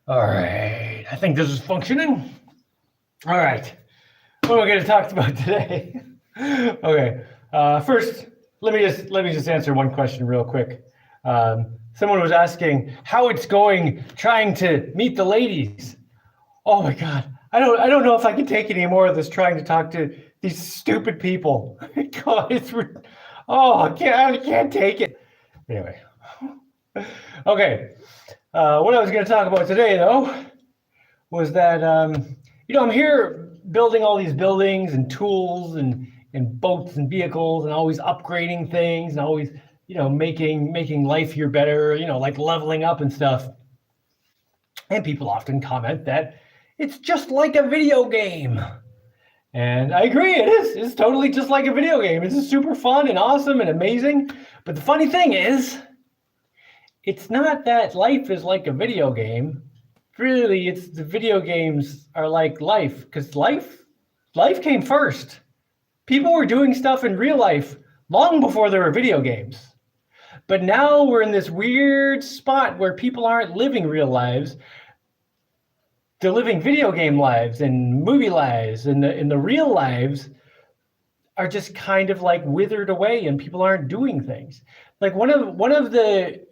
All right, I think this is functioning. All right, what am I going to talk about today? Okay, first, let me just answer one question real quick. Someone was asking how it's going trying to meet the ladies. Oh my God, I don't know if I can take any more of this trying to talk to these stupid people. God, oh I can't take it. Anyway, okay. What I was going to talk about today, though, was that I'm here building all these buildings and tools and boats and vehicles and always upgrading things and always making life here better. Like leveling up and stuff. And people often comment that it's just like a video game. And I agree, it is. It's totally just like a video game. It's super fun and awesome and amazing. But the funny thing is, it's not that life is like a video game. Really, it's the video games are like life, because life came first. People were doing stuff in real life long before there were video games. But now we're in this weird spot where people aren't living real lives. They're living video game lives and movie lives, and the real lives are just kind of like withered away, and people aren't doing things. Like one of the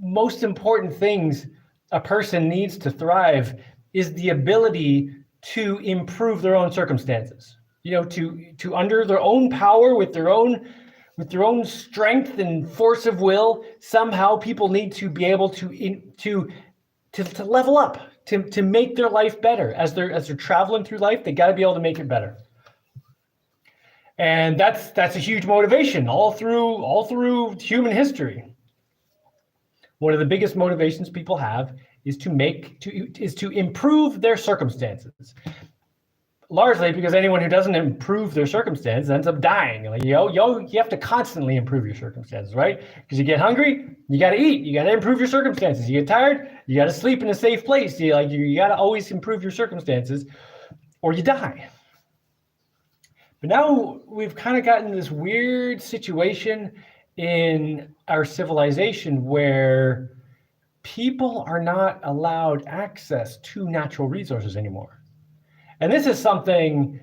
most important things a person needs to thrive is the ability to improve their own circumstances. To under their own power, with their own strength and force of will. Somehow, people need to be able to level up, to make their life better as they're traveling through life. They got to be able to make it better. And that's a huge motivation all through human history. One of the biggest motivations people have is to improve their circumstances. Largely because anyone who doesn't improve their circumstances ends up dying. Like, you have to constantly improve your circumstances, right? Because you get hungry, you got to eat, you got to improve your circumstances. You get tired, you got to sleep in a safe place. You got to always improve your circumstances, or you die. But now we've kind of gotten this weird situation in our civilization where people are not allowed access to natural resources anymore. And this is something,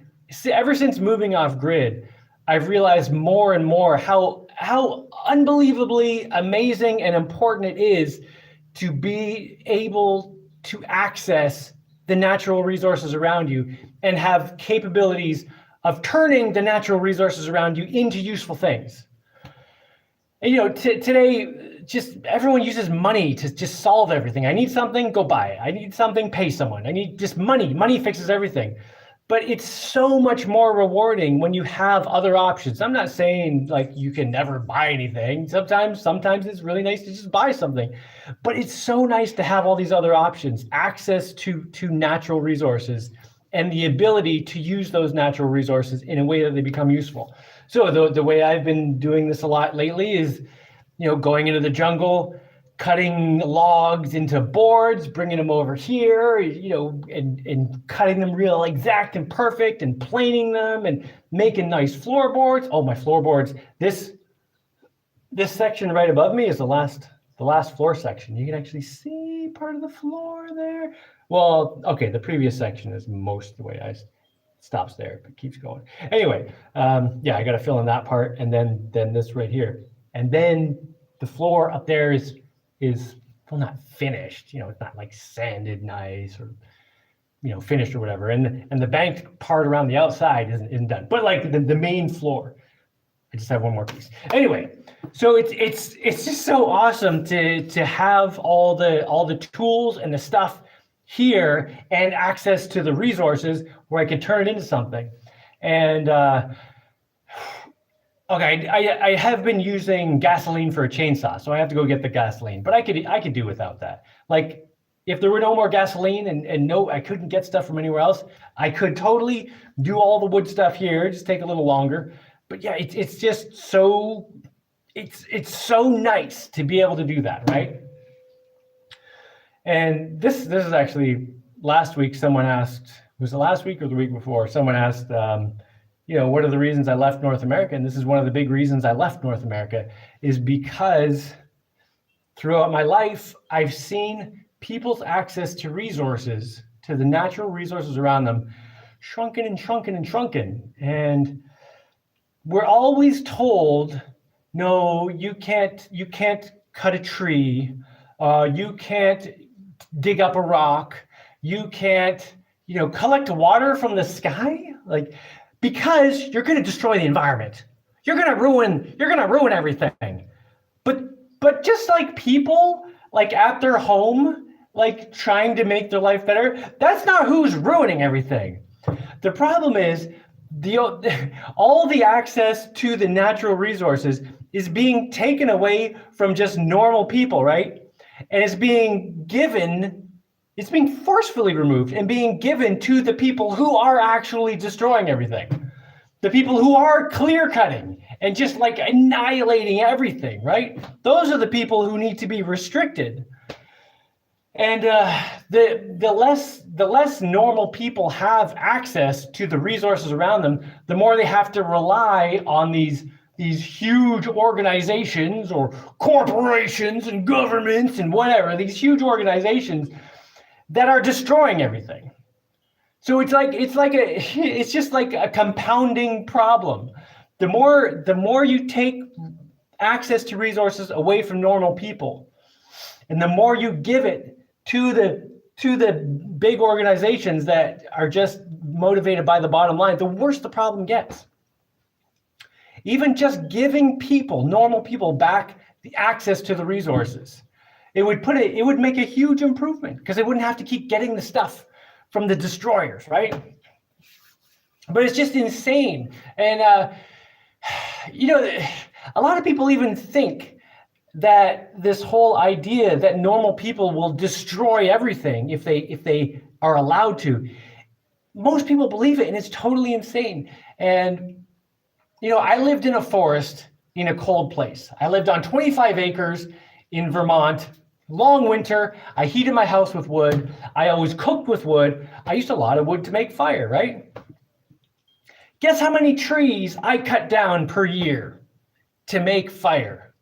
ever since moving off grid, I've realized more and more how unbelievably amazing and important it is to be able to access the natural resources around you and have capabilities of turning the natural resources around you into useful things. And, today, just everyone uses money to just solve everything. I need something, go buy it. I need something, pay someone. I need just money. Money fixes everything. But it's so much more rewarding when you have other options. I'm not saying like you can never buy anything. Sometimes it's really nice to just buy something. But it's so nice to have all these other options, access to natural resources, and the ability to use those natural resources in a way that they become useful. So the way I've been doing this a lot lately is, going into the jungle, cutting logs into boards, bringing them over here, and cutting them real exact and perfect, and planing them and making nice floorboards. Oh, my floorboards! This section right above me is the last floor section. You can actually see part of the floor there. Well, okay, the previous section is most of the way. I stops there, but keeps going. Anyway, I got to fill in that part, and then this right here, and then the floor up there is well, not finished. It's not like sanded nice or finished or whatever, and the banked part around the outside isn't done. But like the main floor, I just have one more piece. Anyway, so it's just so awesome to have all the tools and the stuff here and access to the resources where I can turn it into something. And okay, I have been using gasoline for a chainsaw, so I have to go get the gasoline. But I could do without that. Like if there were no more gasoline and no, I couldn't get stuff from anywhere else, I could totally do all the wood stuff here. Just take a little longer. But yeah, it's just so it's so nice to be able to do that, right? And this is actually last week. Someone asked, was it last week or the week before? Someone asked, what are the reasons I left North America? And this is one of the big reasons I left North America, is because throughout my life, I've seen people's access to resources, to the natural resources around them, shrunken and shrunken and shrunken. And we're always told, no, you can't cut a tree, you can't dig up a rock, you can't, collect water from the sky, like, because you're going to destroy the environment. You're going to ruin everything. But just like people, like at their home, like trying to make their life better, that's not who's ruining everything. The problem is all the access to the natural resources is being taken away from just normal people, right? And it's being forcefully removed and being given to the people who are actually destroying everything. The people who are clear cutting and just like annihilating everything, right? Those are the people who need to be restricted. And the less normal people have access to the resources around them, the more they have to rely on these huge organizations or corporations and governments and whatever, these huge organizations that are destroying everything. So it's just like a compounding problem. The more you take access to resources away from normal people, and the more you give it to the big organizations that are just motivated by the bottom line, the worse the problem gets. Even just giving normal people back the access to the resources, it would make a huge improvement, because they wouldn't have to keep getting the stuff from the destroyers, right? But it's just insane. And a lot of people even think that this whole idea that normal people will destroy everything if they are allowed to. Most people believe it, and it's totally insane. And I lived in a forest in a cold place. I lived on 25 acres in Vermont. Long winter. I heated my house with wood. I always cooked with wood. I used a lot of wood to make fire, right? Guess how many trees I cut down per year to make fire?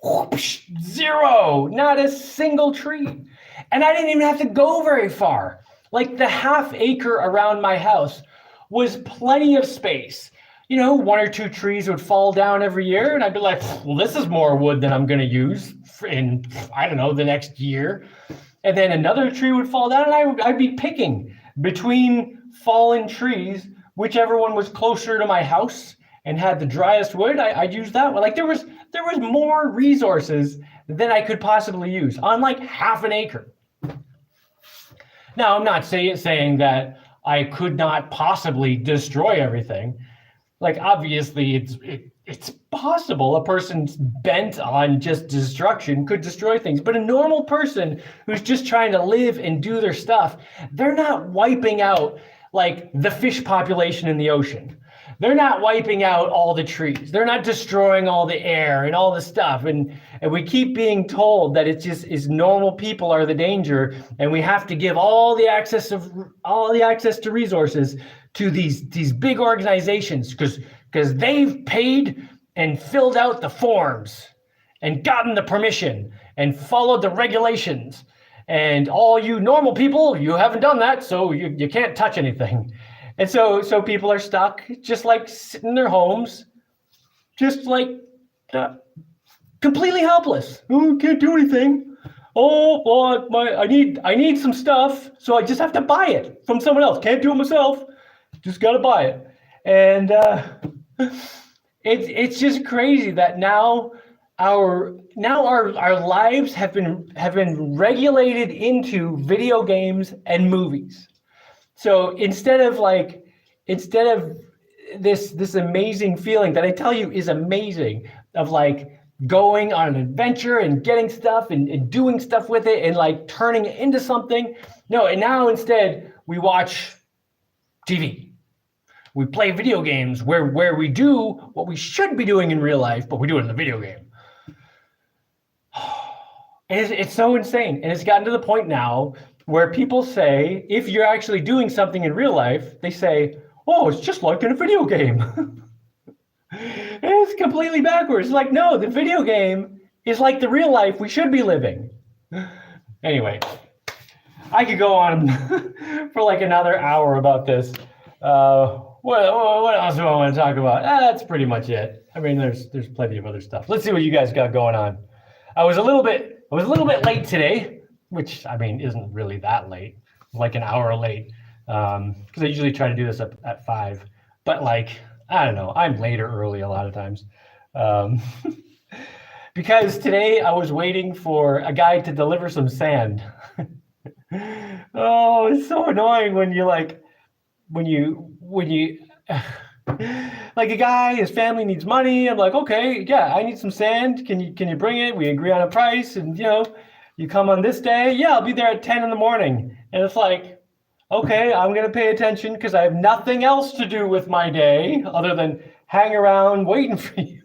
Whoosh, 0, not a single tree. And I didn't even have to go very far. Like the half acre around my house was plenty of space. 1 or 2 trees would fall down every year, and I'd be like, well, this is more wood than I'm going to use in, I don't know, the next year. And then another tree would fall down, and I'd be picking between fallen trees, whichever one was closer to my house and had the driest wood, I'd use that one. Like there was more resources than I could possibly use on like half an acre. Now, I'm not saying that I could not possibly destroy everything. Like, obviously, it's possible a person bent on just destruction could destroy things. But a normal person who's just trying to live and do their stuff, they're not wiping out like the fish population in the ocean. They're not wiping out all the trees. They're not destroying all the air and all the stuff. And we keep being told that it's normal people are the danger, and we have to give all the access to resources to these big organizations because they've paid and filled out the forms and gotten the permission and followed the regulations. And all you normal people, you haven't done that, so you can't touch anything. And so people are stuck, just like sitting in their homes, just like completely helpless. Oh, can't do anything. Oh, well, I need some stuff, so I just have to buy it from someone else. Can't do it myself. Just gotta buy it. And it's just crazy that now our lives have been regulated into video games and movies. So instead of this amazing feeling that I tell you is amazing, of like going on an adventure and getting stuff and doing stuff with it and like turning it into something. No, and now instead we watch TV. We play video games where we do what we should be doing in real life, but we do it in the video game. And it's so insane. And it's gotten to the point now where people say, if you're actually doing something in real life, they say, oh, it's just like in a video game. And it's completely backwards. It's like, no, the video game is like the real life we should be living. Anyway, I could go on for like another hour about this. What else do I want to talk about? That's pretty much it. I mean, there's plenty of other stuff. Let's see what you guys got going on. I was a little bit late today, which I mean isn't really that late. Like an hour late, because I usually try to do this at 5. But like I don't know, I'm late or early a lot of times. Because today I was waiting for a guy to deliver some sand. Oh, it's so annoying when you like when you like a guy, his family needs money. I'm like, okay, yeah, I need some sand. Can you bring it? We agree on a price, and you come on this day. Yeah, I'll be there at 10 in the morning. And it's like, okay, I'm gonna pay attention because I have nothing else to do with my day other than hang around waiting for you.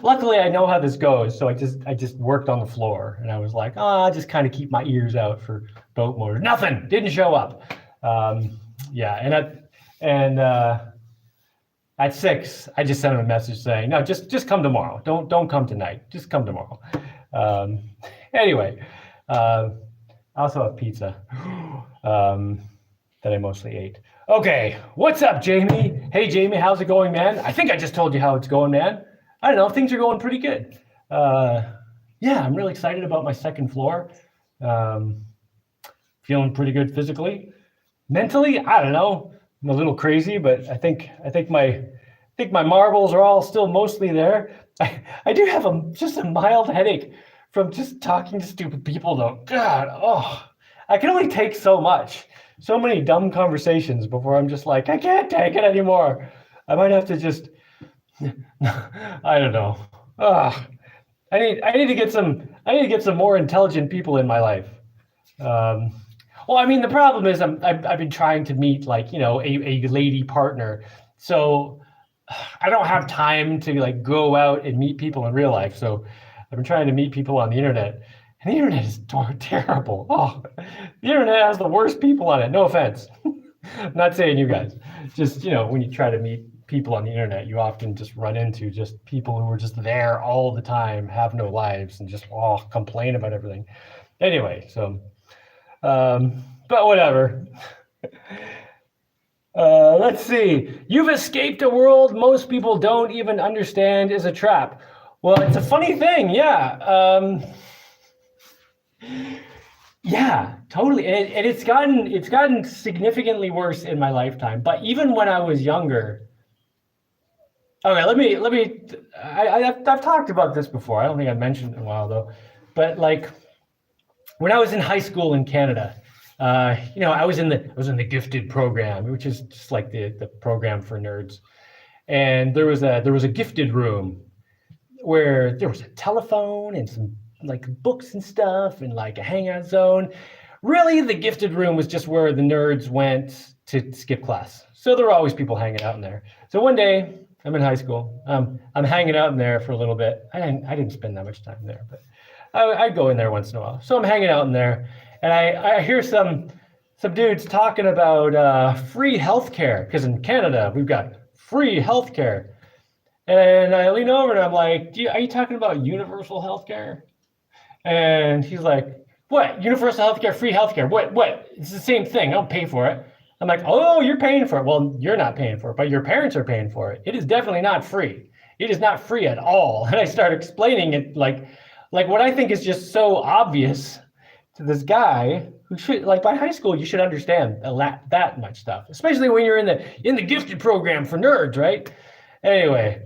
Luckily, I know how this goes, so I just worked on the floor, and I was like, I'll just kind of keep my ears out for boat motors. Nothing, didn't show up. Yeah, and at 6, I just sent him a message saying, no, just come tomorrow. Don't come tonight. Just come tomorrow. Anyway, I also have pizza that I mostly ate. Okay, what's up, Jaimie? Hey, Jaimie, how's it going, man? I think I just told you how it's going, man. I don't know, things are going pretty good. Yeah, I'm really excited about my second floor. Feeling pretty good physically. Mentally, I don't know. I'm a little crazy, but I think my marbles are all still mostly there. I do have just a mild headache from just talking to stupid people, though. God, I can only take so much. So many dumb conversations before I'm just like, I can't take it anymore. I might have to just, I don't know. I need to get some more intelligent people in my life. Well, I mean, the problem is I've been trying to meet like, a lady partner. So I don't have time to like go out and meet people in real life. So I've been trying to meet people on the internet, and the internet is terrible. The internet has the worst people on it. No offense. I'm not saying you guys. Just, when you try to meet people on the internet, you often just run into just people who are just there all the time, have no lives, and just complain about everything. Anyway, so but whatever. Let's see. You've escaped a world most people don't even understand is a trap. Well, it's a funny thing, yeah. Yeah, totally. And it's gotten significantly worse in my lifetime. But even when I was younger. Okay, let me. I've talked about this before. I don't think I mentioned it in a while though. But like, when I was in high school in Canada, I was in the gifted program, which is just like the program for nerds. And there was a gifted room where there was a telephone and some like books and stuff and like a hangout zone. Really, the gifted room was just where the nerds went to skip class. So there were always people hanging out in there. So one day, I'm in high school. I'm hanging out in there for a little bit. I didn't spend that much time there, but I go in there once in a while. So I'm hanging out in there, and I hear some dudes talking about free healthcare, because in Canada we've got free healthcare. And I lean over and I'm like, are you talking about universal healthcare? And he's like, what? Universal healthcare, free healthcare? What? It's the same thing. I don't pay for it. I'm like, oh, you're paying for it. Well, you're not paying for it, but your parents are paying for it. It is definitely not free. It is not free at all. And I start explaining it like what I think is just so obvious to this guy who should, like, by high school, you should understand that much stuff, especially when you're in the gifted program for nerds, right? Anyway,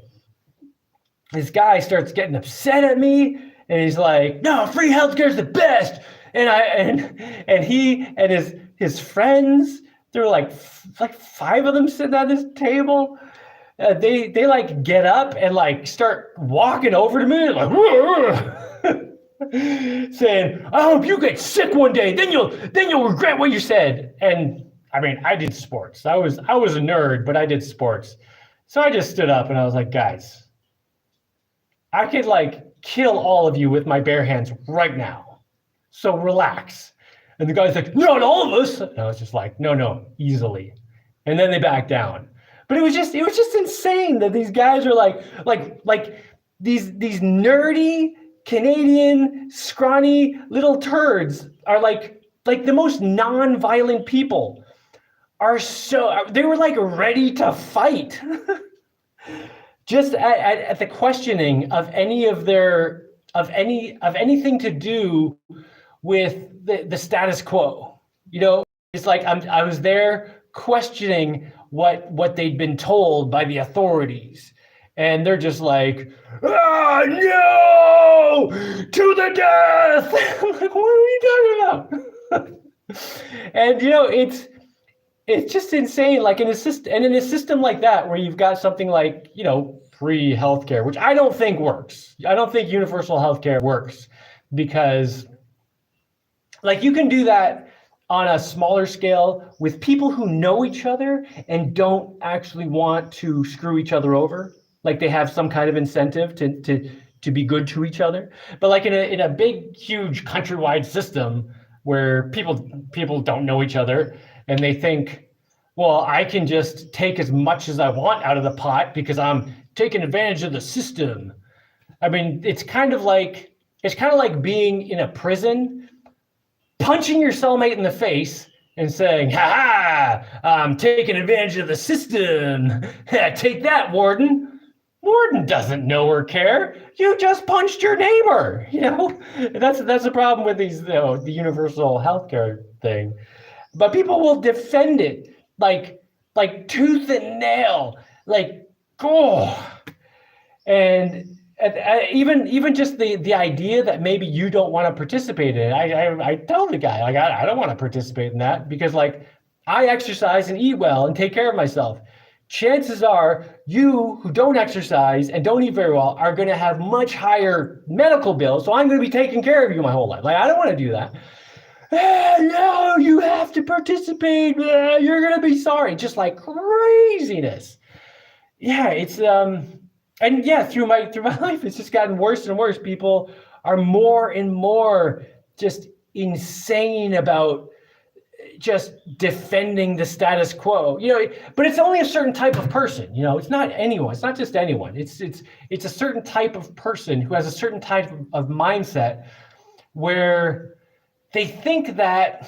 this guy starts getting upset at me, and he's like, no, free healthcare is the best. And he and his friends, there were like 5 of them sitting at this table. They like get up and like start walking over to me like saying, I hope you get sick one day, then you'll regret what you said. And I mean, I did sports. I was a nerd, but I did sports. So I just stood up and I was like, guys, I could like kill all of you with my bare hands right now. So relax. And the guy's like, not all of us. And I was just like, no, easily. And then they backed down. But it was just insane that these guys are like these nerdy Canadian scrawny little turds are like like the most non-violent people they were like ready to fight just at the questioning of anything to do with the status quo. It's like I was there questioning what they'd been told by the authorities, and they're just like, "Ah, no, to the death!" I'm like, what are we talking about? And it's just insane. Like in a system like that, where you've got something like free healthcare, which I don't think works. I don't think universal healthcare works, because like you can do that on a smaller scale with people who know each other and don't actually want to screw each other over. Like they have some kind of incentive to be good to each other. But like in a big, huge countrywide system where people don't know each other and they think, well, I can just take as much as I want out of the pot because I'm taking advantage of the system. I mean, it's kind of like being in a prison, punching your cellmate in the face and saying, "Ha ha, I'm taking advantage of the system. Take that, warden." Warden doesn't know or care. You just punched your neighbor. That's the problem with these, the universal healthcare thing. But people will defend it like tooth and nail, like, oh. And even just the idea that maybe you don't want to participate in it. I tell the guy, like, I don't want to participate in that because, like, I exercise and eat well and take care of myself. Chances are you who don't exercise and don't eat very well are going to have much higher medical bills. So I'm going to be taking care of you my whole life. Like, I don't want to do that. No, you have to participate. You're going to be sorry. Just like craziness. Yeah, it's and yeah, through my life, it's just gotten worse and worse. People are more and more just insane about just defending the status quo, but it's only a certain type of person, it's not anyone. It's not just anyone. It's a certain type of person who has a certain type of mindset where they think that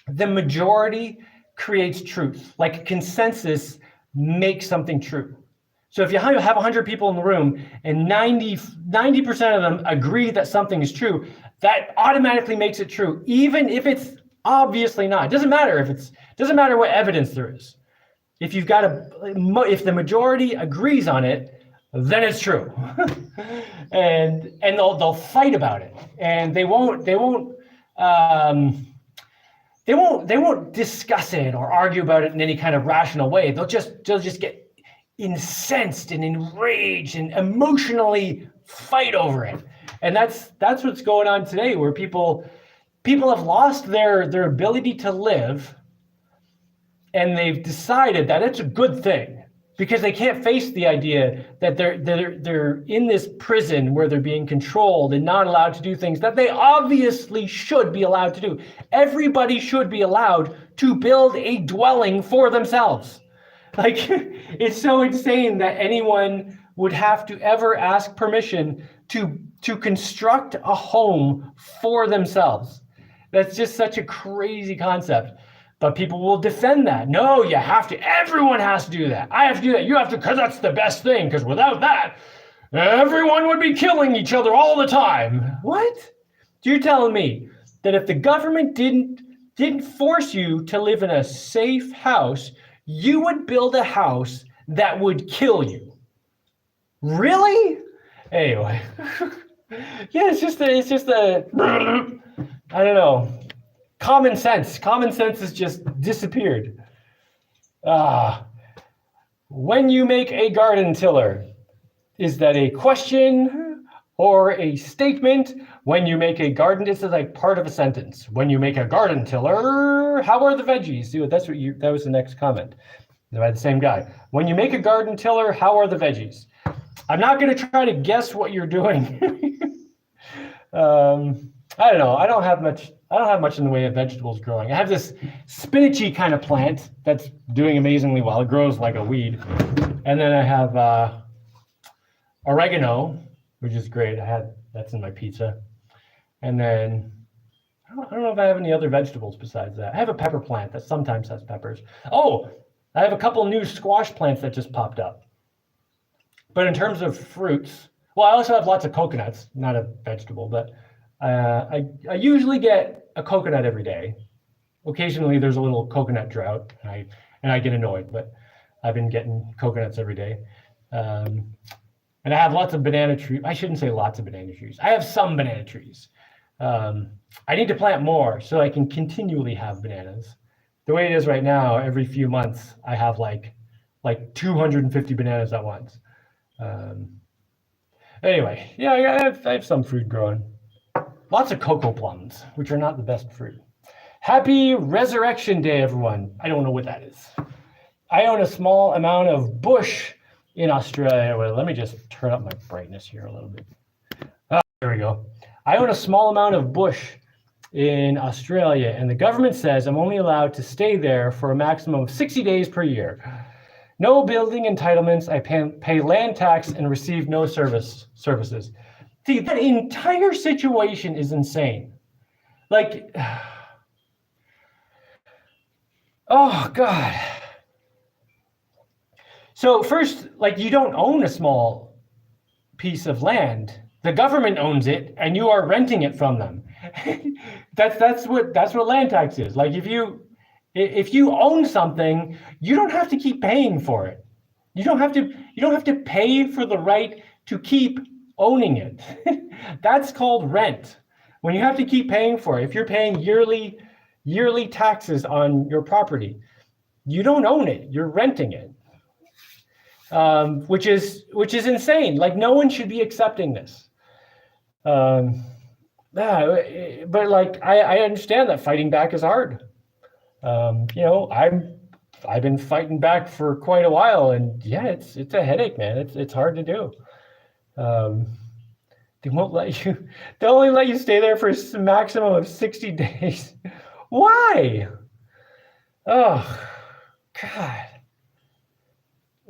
the majority creates truth, like consensus makes something true. So if you have 100 people in the room and 90% of them agree that something is true, that automatically makes it true, even if it's obviously not. It doesn't matter what evidence there is. If the majority agrees on it, then it's true. and they'll fight about it, and they won't discuss it or argue about it in any kind of rational way. They'll just get incensed and enraged and emotionally fight over it. And that's what's going on today, where people have lost their ability to live, and they've decided that it's a good thing because they can't face the idea that they're in this prison where they're being controlled and not allowed to do things that they obviously should be allowed to do. Everybody should be allowed to build a dwelling for themselves. Like, it's so insane that anyone would have to ever ask permission to construct a home for themselves. That's just such a crazy concept. But people will defend that. No, you have to. Everyone has to do that. I have to do that. You have to, because that's the best thing. Because without that, everyone would be killing each other all the time. What? You're telling me that if the government didn't force you to live in a safe house, you would build a house that would kill you? Really? Anyway. Yeah, it's just a I don't know. Common sense has just disappeared. When you make a garden tiller, is that a question or a statement? When you make a garden, this is like part of a sentence. When you make a garden tiller, how are the veggies? See, that was the next comment by the same guy. When you make a garden tiller, how are the veggies? I'm not going to try to guess what you're doing. I don't know. I don't have much in the way of vegetables growing. I have this spinachy kind of plant that's doing amazingly well. It grows like a weed. And then I have oregano, which is great. That's in my pizza. And then I don't know if I have any other vegetables besides that. I have a pepper plant that sometimes has peppers. Oh, I have a couple new squash plants that just popped up. But in terms of fruits, well, I also have lots of coconuts, not a vegetable, but I usually get a coconut every day. Occasionally there's a little coconut drought, and I get annoyed, but I've been getting coconuts every day. And I have lots of banana trees. I shouldn't say lots of banana trees. I have some banana trees. I need to plant more so I can continually have bananas. The way it is right now, every few months, I have like 250 bananas at once. Anyway, yeah, I have some fruit growing. Lots of cocoa plums, which are not the best fruit. Happy Resurrection Day, everyone. I don't know what that is. I own a small amount of bush in Australia. Well, let me just turn up my brightness here a little bit. There we go. I own a small amount of bush in Australia, and the government says I'm only allowed to stay there for a maximum of 60 days per year. No building entitlements. I pay land tax and receive no services. See, that entire situation is insane. Like, oh God. So first, like, you don't own a small piece of land. The government owns it, and you are renting it from them. that's what land tax is. Like, if you own something, you don't have to keep paying for it. You don't have to pay for the right to keep owning it. That's called rent. When you have to keep paying for it, if you're paying yearly taxes on your property, you don't own it. You're renting it. Which is insane. Like, no one should be accepting this. But like, I understand that fighting back is hard. I've been fighting back for quite a while, and yeah, it's a headache, man. It's hard to do. They won't let you. They'll only let you stay there for a maximum of 60 days. Why? Oh, God.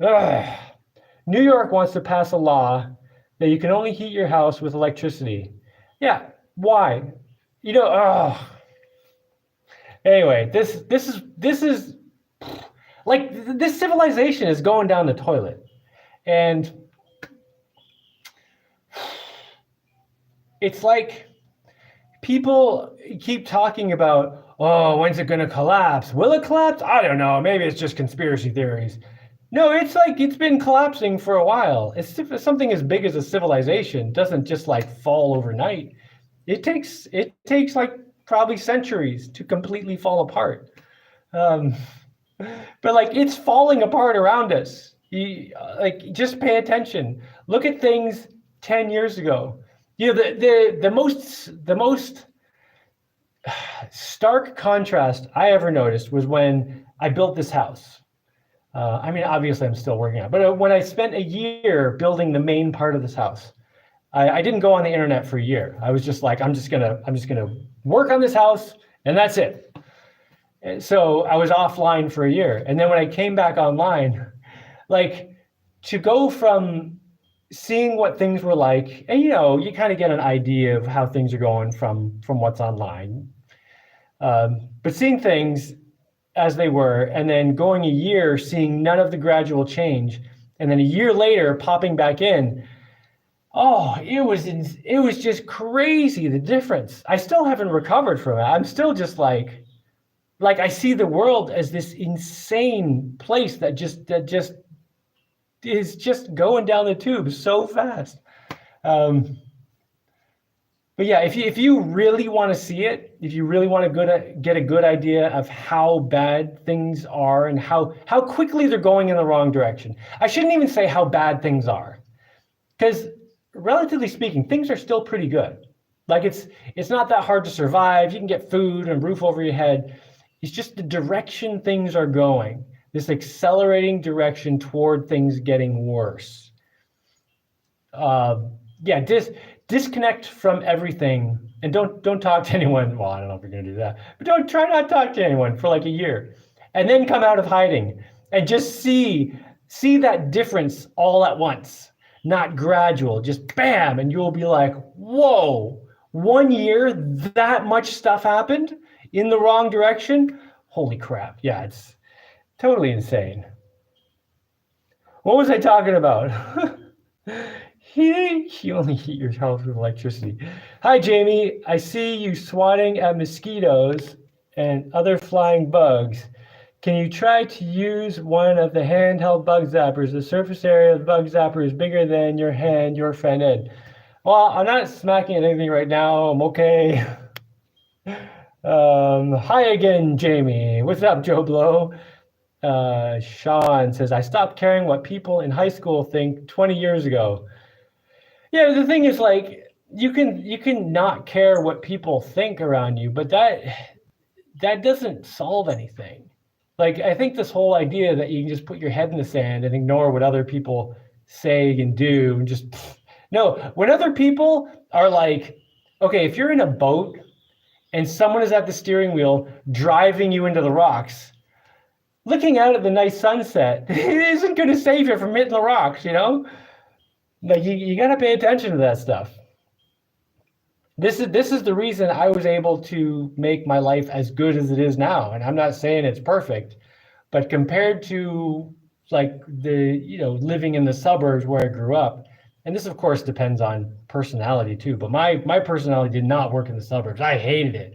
Ugh. New York wants to pass a law that you can only heat your house with electricity. Yeah, why? Anyway, this is like, this civilization is going down the toilet. And it's like people keep talking about, oh, when's it going to collapse? Will it collapse? I don't know. Maybe it's just conspiracy theories. No, it's like, it's been collapsing for a while. It's something as big as a civilization doesn't just like fall overnight. It takes like probably centuries to completely fall apart. But like, it's falling apart around us. Just pay attention. Look at things 10 years ago. The most stark contrast I ever noticed was when I built this house. Obviously I'm still working on it, but when I spent a year building the main part of this house, I didn't go on the internet for a year. I was just like, I'm just gonna work on this house, and that's it. And so I was offline for a year, and then when I came back online, like, to go from seeing what things were like, and you kind of get an idea of how things are going from what's online, but seeing things as they were, and then going a year seeing none of the gradual change, and then a year later popping back in, oh, it was just crazy, the difference. I still haven't recovered from it. I'm still just like I see the world as this insane place that just is just going down the tube so fast. But yeah, if you really want to see it, if you really want to get a good idea of how bad things are and how quickly they're going in the wrong direction. I shouldn't even say how bad things are, because relatively speaking, things are still pretty good. Like, it's not that hard to survive. You can get food and a roof over your head. It's just the direction things are going, this accelerating direction toward things getting worse. Disconnect from everything, and don't talk to anyone. Well, I don't know if you're going to do that, but try not to talk to anyone for like a year, and then come out of hiding and just see that difference all at once, not gradual, just bam, and you'll be like, whoa, 1 year, that much stuff happened in the wrong direction. Holy crap. Yeah, it's totally insane. What was I talking about? You only heat your house with electricity. Hi, Jaimie. I see you swatting at mosquitoes and other flying bugs. Can you try to use one of the handheld bug zappers? The surface area of the bug zapper is bigger than your hand, your friend Ed. Well, I'm not smacking at anything right now. I'm okay. Hi again, Jaimie. What's up, Joe Blow? Sean says, I stopped caring what people in high school think 20 years ago. Yeah, the thing is, like, you can not care what people think around you, but that doesn't solve anything. Like, I think this whole idea that you can just put your head in the sand and ignore what other people say and do and just no, when other people are like, okay, if you're in a boat and someone is at the steering wheel driving you into the rocks, looking out at the nice sunset isn't going to save you from hitting the rocks, you know? Like, you got to pay attention to that stuff. This is the reason I was able to make my life as good as it is now. And I'm not saying it's perfect, but compared to like living in the suburbs where I grew up, and this of course depends on personality too, but my personality did not work in the suburbs. I hated it.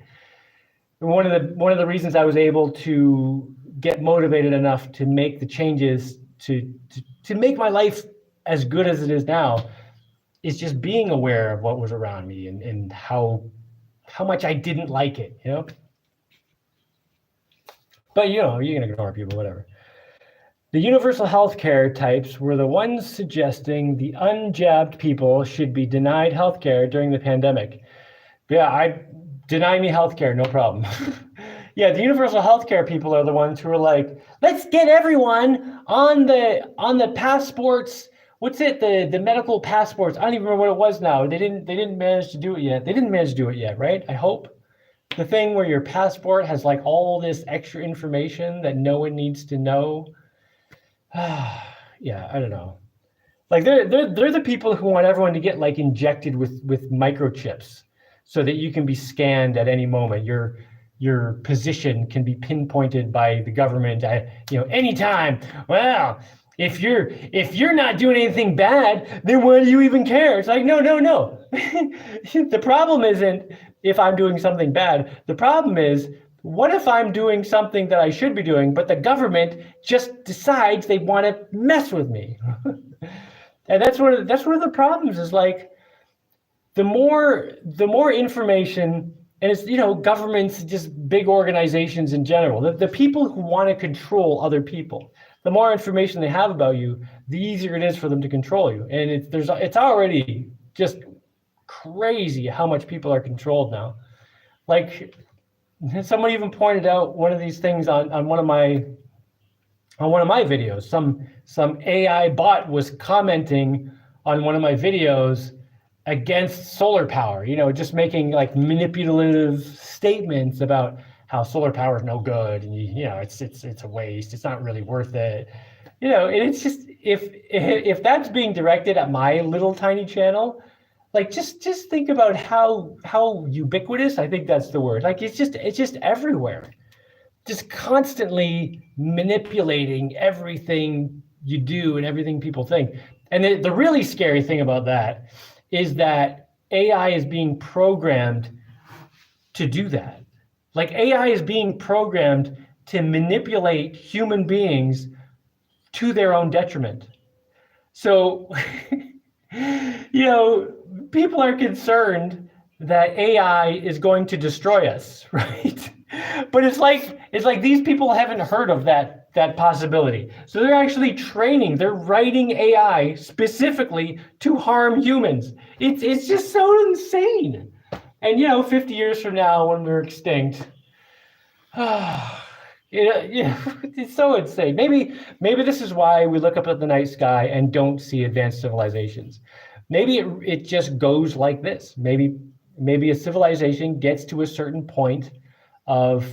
And one of the reasons I was able to get motivated enough to make the changes to make my life as good as it is now is just being aware of what was around me and how much I didn't like it, you know? But you can ignore people, whatever. The universal health care types were the ones suggesting the unjabbed people should be denied health care during the pandemic. Yeah, deny me health care, no problem. Yeah, the universal health care people are the ones who are like, let's get everyone on the passports. What's it? The medical passports. I don't even remember what it was now. They didn't manage to do it yet. They didn't manage to do it yet, right? I hope. The thing where your passport has like all this extra information that no one needs to know. Yeah, I don't know. Like they're the people who want everyone to get like injected with microchips so that you can be scanned at any moment. Your position can be pinpointed by the government at anytime. Well, if you're not doing anything bad, then why do you even care? It's like, no. The problem isn't if I'm doing something bad. The problem is, what if I'm doing something that I should be doing, but the government just decides they want to mess with me? And that's one of the problems is like the more information, and it's governments, just big organizations in general, the people who want to control other people, the more information they have about you, the easier it is for them to control you. And it's already just crazy how much people are controlled now. Like someone even pointed out one of these things on one of my videos. Some AI bot was commenting on one of my videos against solar power, just making like manipulative statements about how solar power is no good and it's a waste, it's not really worth it. And it's just if that's being directed at my little tiny channel, like just think about how ubiquitous, I think that's the word. Like it's just everywhere. Just constantly manipulating everything you do and everything people think. And the really scary thing about that is that AI is being programmed to do that. Like AI is being programmed to manipulate human beings to their own detriment. So, people are concerned that AI is going to destroy us, right? But it's like these people haven't heard of that possibility. So they're actually they're writing AI specifically to harm humans. It's just so insane. And 50 years from now when we're extinct, it's so insane. Maybe this is why we look up at the night sky and don't see advanced civilizations. Maybe it just goes like this. Maybe a civilization gets to a certain point of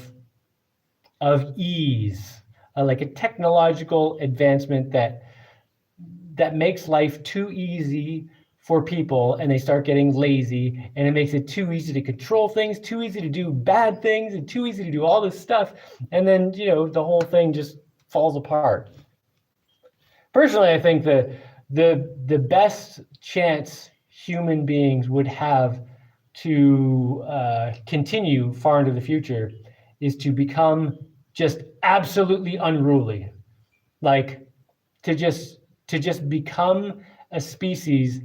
ease, like a technological advancement that makes life too easy for people, and they start getting lazy, and it makes it too easy to control things, too easy to do bad things, and too easy to do all this stuff. And then, the whole thing just falls apart. Personally, I think the best chance human beings would have to continue far into the future is to become just absolutely unruly, like to just become a species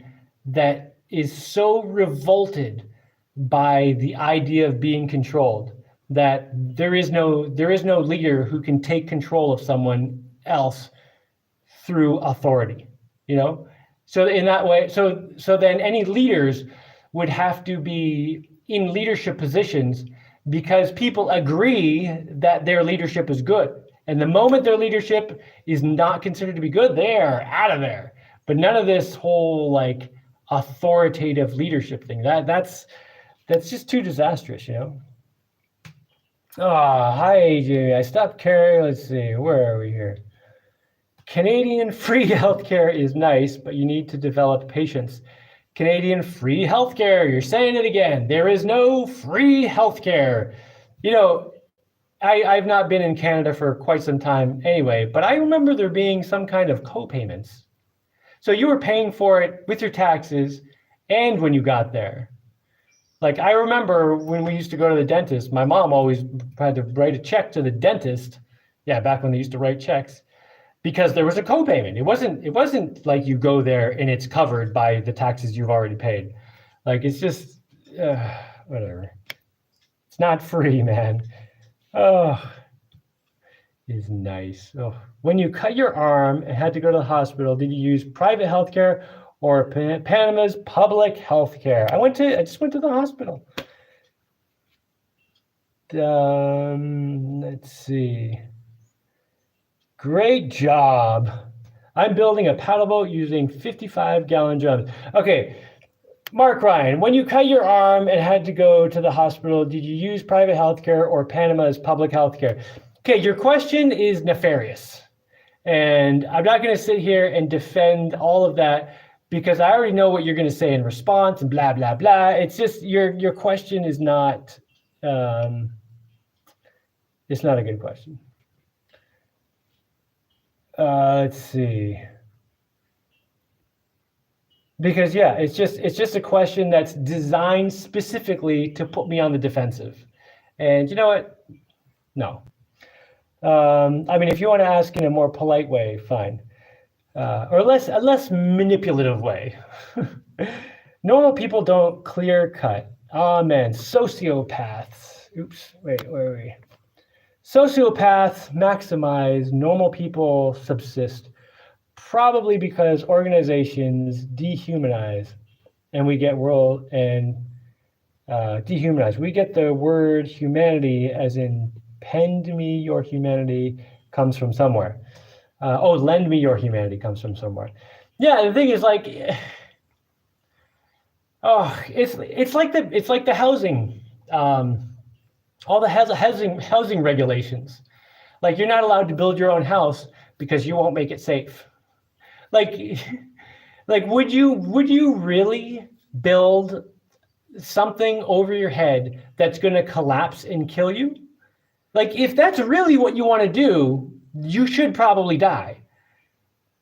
that is so revolted by the idea of being controlled that there is no leader who can take control of someone else through authority, So in that way, so then any leaders would have to be in leadership positions because people agree that their leadership is good. And the moment their leadership is not considered to be good, they are out of there. But none of this whole like authoritative leadership thing, that's just too disastrous, Oh, hi, Jaimie. I stopped caring. Let's see, where are we here? Canadian free healthcare is nice, but you need to develop patience. Canadian free healthcare, you're saying it again. There is no free healthcare. I've not been in Canada for quite some time anyway, but I remember there being some kind of co-payments. So you were paying for it with your taxes and when you got there. Like I remember when we used to go to the dentist, my mom always had to write a check to the dentist. Yeah, back when they used to write checks. Because there was a co-payment. It wasn't like you go there and it's covered by the taxes you've already paid. Like it's just whatever. It's not free, man. Oh, it's nice. Oh. When you cut your arm and had to go to the hospital, did you use private healthcare or Panama's public healthcare? I just went to the hospital. Let's see. Great job. I'm building a paddle boat using 55-gallon drums. Okay, Mark Ryan, when you cut your arm and had to go to the hospital, did you use private healthcare or Panama's public healthcare? Okay, your question is nefarious. And I'm not going to sit here and defend all of that because I already know what you're going to say in response and blah, blah, blah. It's just your question is not, it's not a good question. Let's see. Because yeah, it's just a question that's designed specifically to put me on the defensive. And you know what? No. I mean, if you want to ask in a more polite way, fine. Or a less manipulative way. Normal people don't clear cut. Oh man, sociopaths. Oops, wait, where are we? Sociopaths maximize, normal people subsist, probably because organizations dehumanize, and we get dehumanize. We get the word humanity as in "pend me your humanity" comes from somewhere. Lend me your humanity comes from somewhere. Yeah, the thing is like, it's like the housing. All the housing regulations, like you're not allowed to build your own house because you won't make it safe. Like would you really build something over your head that's going to collapse and kill you? Like if that's really what you want to do, you should probably die.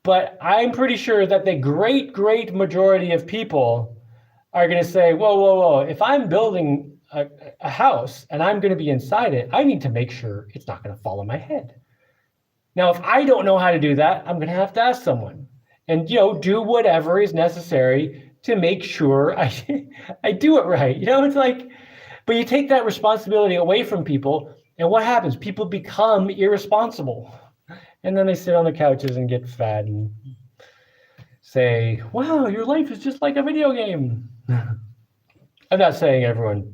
But I'm pretty sure that the great majority of people are going to say, whoa, if I'm building a house and I'm going to be inside it, I need to make sure it's not going to fall on my head. Now, if I don't know how to do that, I'm going to have to ask someone and, do whatever is necessary to make sure I do it right. It's like, but you take that responsibility away from people and what happens? People become irresponsible and then they sit on the couches and get fat and say, wow, your life is just like a video game. I'm not saying everyone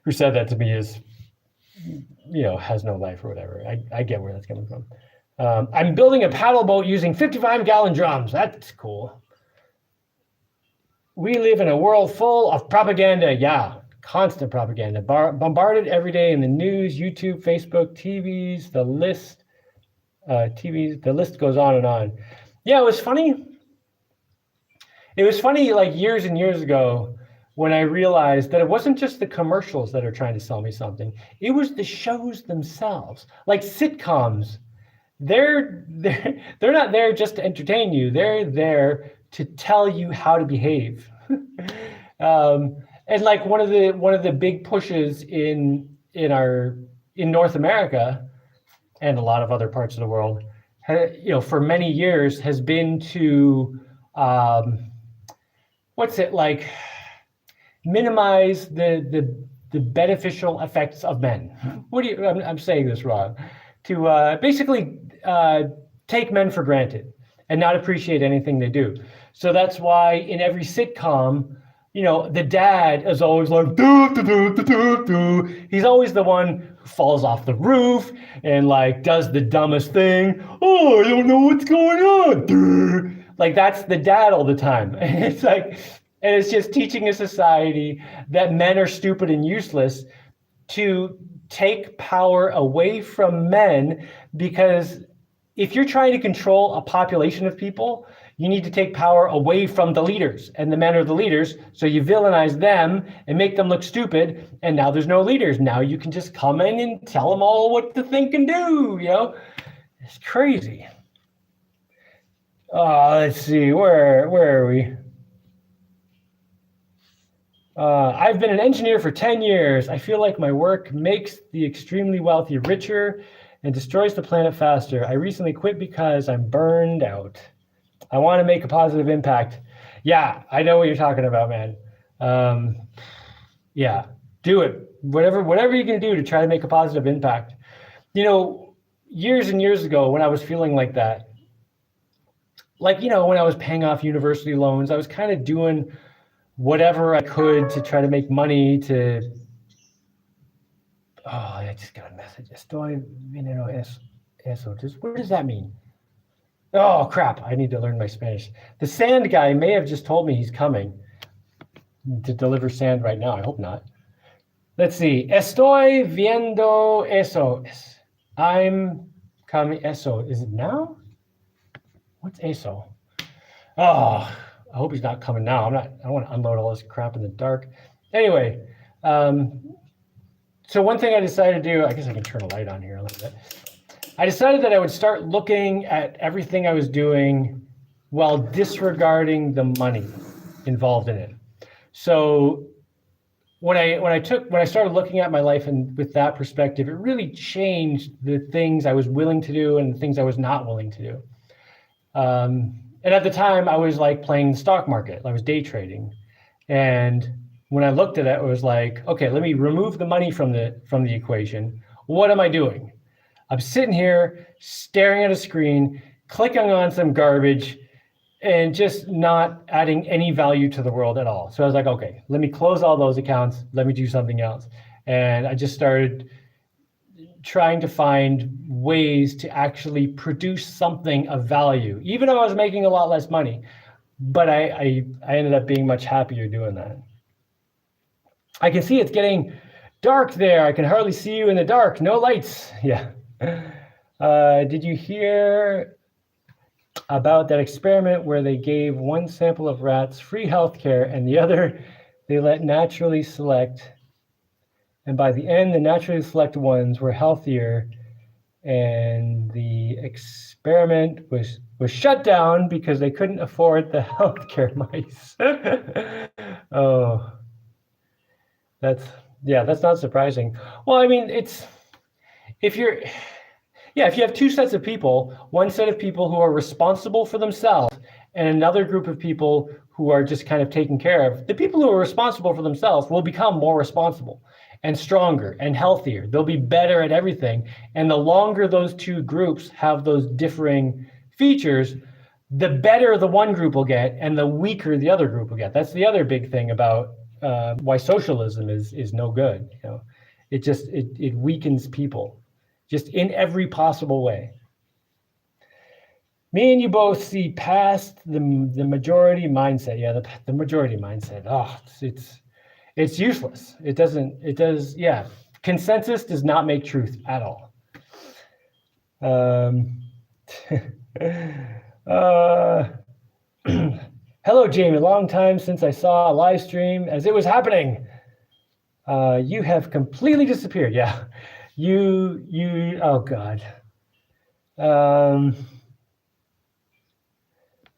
who said that to me is, has no life or whatever. I get where that's coming from. I'm building a paddle boat using 55-gallon drums. That's cool. We live in a world full of propaganda. Yeah, constant propaganda. Bombarded every day in the news, YouTube, Facebook, TVs, the list goes on and on. Yeah, it was funny. It was funny, like years and years ago, when I realized that it wasn't just the commercials that are trying to sell me something. It was the shows themselves, like sitcoms. They're not there just to entertain you. They're there to tell you how to behave. And like one of the big pushes in North America and a lot of other parts of the world, for many years has been to what's it like minimize the beneficial effects of men. What do you? I'm saying this wrong. To basically take men for granted and not appreciate anything they do. So that's why in every sitcom, the dad is always like, do, do, do, do, do, do. He's always the one who falls off the roof and like does the dumbest thing. Oh, I don't know what's going on. Like that's the dad all the time. And it's like, and it's just teaching a society that men are stupid and useless to take power away from men, because if you're trying to control a population of people, you need to take power away from the leaders, and the men are the leaders. So you villainize them and make them look stupid. And now there's no leaders. Now you can just come in and tell them all what to think and do, It's crazy. Let's see, where are we? I've been an engineer for 10 years. I feel like my work makes the extremely wealthy richer and destroys the planet faster. I recently quit because I'm burned out. I want to make a positive impact. Yeah, I know what you're talking about, man. Yeah, do it. Whatever you can do to try to make a positive impact. Years and years ago when I was feeling like that, like, when I was paying off university loans, I was kind of doing whatever I could to try to make money I just got a message. Estoy veneno eso. What does that mean? Oh, crap. I need to learn my Spanish. The sand guy may have just told me he's coming to deliver sand right now. I hope not. Let's see. Estoy viendo eso. I'm coming. Eso. Is it now? What's eso? Oh, I hope he's not coming now. I don't want to unload all this crap in the dark. Anyway, so one thing I decided to do, I guess I can turn a light on here a little bit. I decided that I would start looking at everything I was doing while disregarding the money involved in it. So when I started looking at my life and with that perspective, it really changed the things I was willing to do and the things I was not willing to do. And at the time, I was like playing the stock market. I was day trading, and when I looked at it, it was like, okay, let me remove the money from the equation. What am I doing? I'm sitting here staring at a screen, clicking on some garbage, and just not adding any value to the world at all. So I was like, okay, let me close all those accounts. Let me do something else. And I just started trying to find ways to actually produce something of value, even though I was making a lot less money. But I ended up being much happier doing that. I can see it's getting dark there. I can hardly see you in the dark. No lights. Yeah. Did you hear about that experiment where they gave one sample of rats free healthcare and the other they let naturally select? And by the end, the naturally selected ones were healthier, and the experiment was shut down because they couldn't afford the healthcare mice. Oh, that's not surprising. Well, I mean, if you have two sets of people, one set of people who are responsible for themselves and another group of people who are just kind of taken care of, the people who are responsible for themselves will become more responsible and stronger and healthier. They'll be better at everything. And the longer those two groups have those differing features, the better the one group will get and the weaker the other group will get. That's the other big thing about why socialism is no good. It weakens people just in every possible way. Me and you both see past the majority mindset. Yeah, the majority mindset. Oh, it's useless. Yeah. Consensus does not make truth at all. Hello, Jaimie. Long time since I saw a live stream as it was happening. You have completely disappeared. Yeah. Oh God.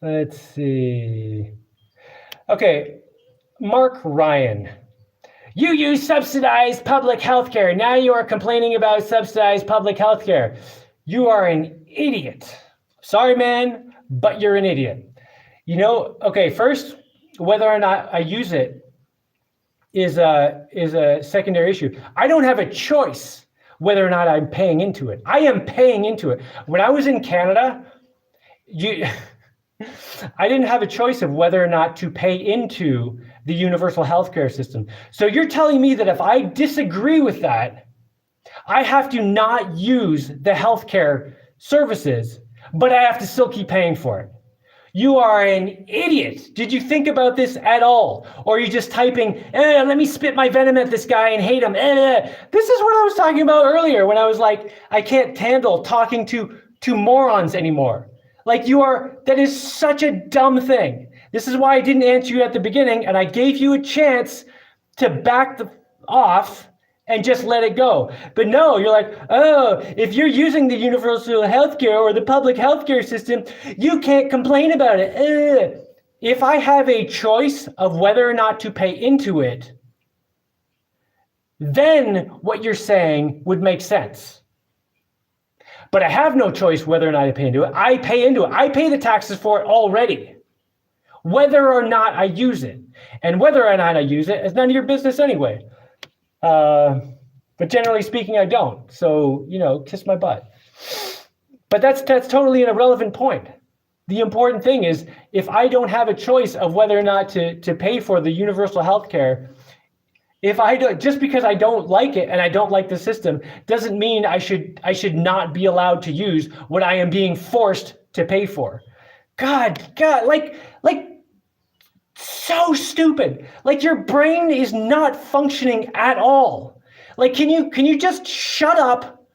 Let's see. Okay. Mark Ryan. You use subsidized public health care. Now you are complaining about subsidized public health care. You are an idiot. Sorry, man, but you're an idiot. Okay, first, whether or not I use it is a secondary issue. I don't have a choice whether or not I'm paying into it. I am paying into it. When I was in Canada, I didn't have a choice of whether or not to pay into the universal healthcare system. So you're telling me that if I disagree with that, I have to not use the healthcare services, but I have to still keep paying for it. You are an idiot. Did you think about this at all? Or are you just typing, let me spit my venom at this guy and hate him. This is what I was talking about earlier when I was like, I can't handle talking to morons anymore. Like that is such a dumb thing. This is why I didn't answer you at the beginning, and I gave you a chance to back off and just let it go. But no, you're like, oh, if you're using the universal healthcare or the public healthcare system, you can't complain about it. If I have a choice of whether or not to pay into it, then what you're saying would make sense. But I have no choice whether or not I pay into it. I pay into it. I pay the taxes for it already, whether or not I use it. And whether or not I use it is none of your business anyway. But generally speaking, I don't. So, kiss my butt. But that's totally an irrelevant point. The important thing is, if I don't have a choice of whether or not to pay for the universal health care, just because I don't like it and I don't like the system doesn't mean I should not be allowed to use what I am being forced to pay for. God, like so stupid. Like your brain is not functioning at all. Like, can you just shut up,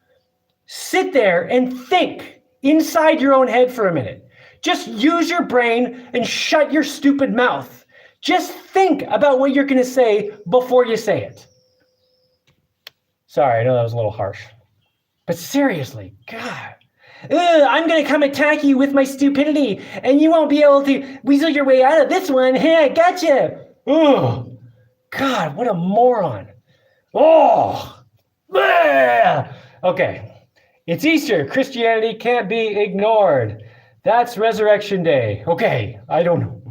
sit there and think inside your own head for a minute? Just use your brain and shut your stupid mouth. Just think about what you're going to say before you say it. Sorry, I know that was a little harsh. But seriously, God. I'm going to come attack you with my stupidity, and you won't be able to weasel your way out of this one. Hey, gotcha. Oh, God, what a moron. Oh, bleh. Okay. It's Easter. Christianity can't be ignored. That's Resurrection Day. Okay, I don't know.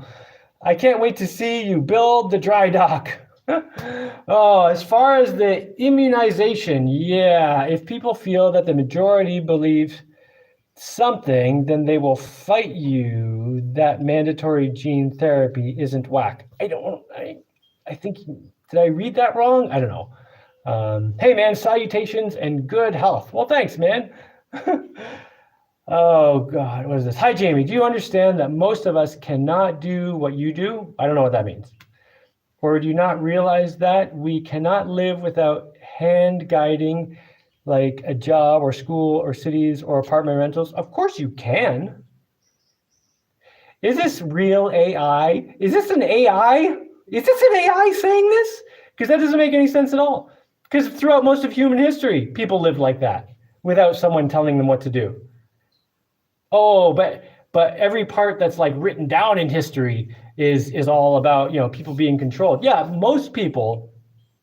I can't wait to see you build the dry dock. Oh, as far as the immunization, yeah, if people feel that the majority believes something, then they will fight you that mandatory gene therapy isn't whack. I think, did I read that wrong? I don't know. Hey man, salutations and good health. Well, thanks, man. Oh God, what is this? Hi, Jaimie. Do you understand that most of us cannot do what you do? I don't know what that means. Or do you not realize that we cannot live without hand guiding like a job or school or cities or apartment rentals? Of course you can. Is this real AI? Is this an AI? Is this an AI saying this? Because that doesn't make any sense at all. Because throughout most of human history, people lived like that without someone telling them what to do. Oh, but every part that's like written down in history is all about, people being controlled. Yeah, most people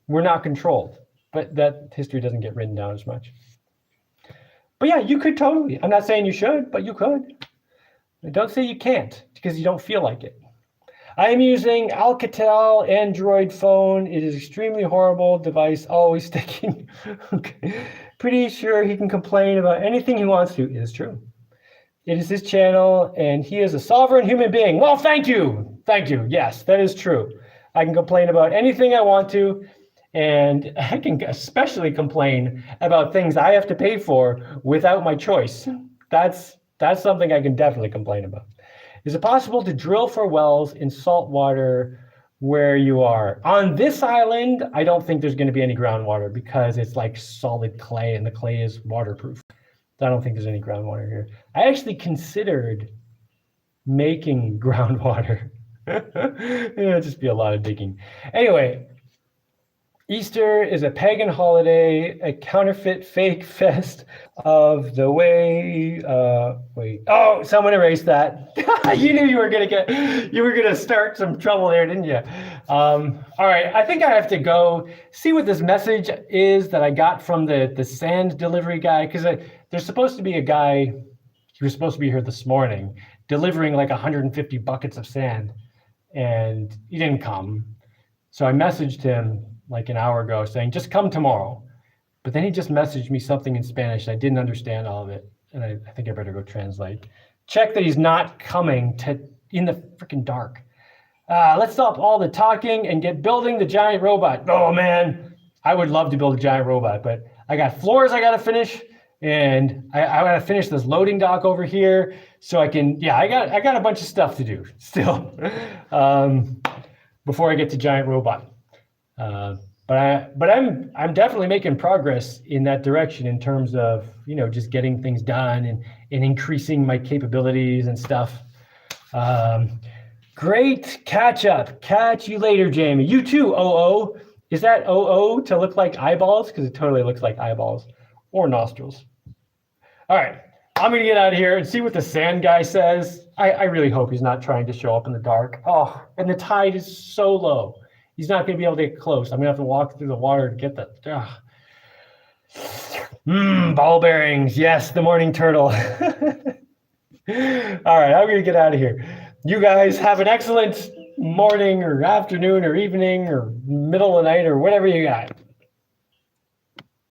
were not controlled, but that history doesn't get written down as much. But yeah, you could totally. I'm not saying you should, but you could. Don't say you can't because you don't feel like it. I am using Alcatel Android phone. It is extremely horrible device, always sticking. Okay. Pretty sure he can complain about anything he wants to. It is true. It is his channel, and he is a sovereign human being. Well, thank you. Thank you. Yes, that is true. I can complain about anything I want to, and I can especially complain about things I have to pay for without my choice. That's something I can definitely complain about. Is it possible to drill for wells in salt water where you are? On this island, I don't think there's going to be any groundwater because it's like solid clay, and the clay is waterproof. I don't think there's any groundwater here. I actually considered making groundwater It'll just be a lot of digging. Anyway, Easter is a pagan holiday, a counterfeit fake fest of the way. Wait. Oh, someone erased that. You knew you were gonna start some trouble there, didn't you? All right. I think I have to go see what this message is that I got from the sand delivery guy, because there's supposed to be a guy. He was supposed to be here this morning, delivering like 150 buckets of sand, and he didn't come. So I messaged him like an hour ago saying, just come tomorrow. But then he just messaged me something in Spanish. I didn't understand all of it. And I think I better go translate. Check that he's not coming in the freaking dark. Let's stop all the talking and get building the giant robot. Oh man, I would love to build a giant robot, but I got floors I gotta finish, and I gotta finish this loading dock over here so I can, I got a bunch of stuff to do still before I get to giant robot. But I'm definitely making progress in that direction in terms of, just getting things done and increasing my capabilities and stuff. Great catch up. Catch you later, Jaimie. You too, OO. Is that OO to look like eyeballs? Because it totally looks like eyeballs or nostrils. All right, I'm gonna get out of here and see what the sand guy says. I really hope he's not trying to show up in the dark. Oh, and the tide is so low. He's not going to be able to get close. I'm going to have to walk through the water to get that. Ball bearings. Yes, the morning turtle. All right, I'm going to get out of here. You guys have an excellent morning or afternoon or evening or middle of the night or whatever you got.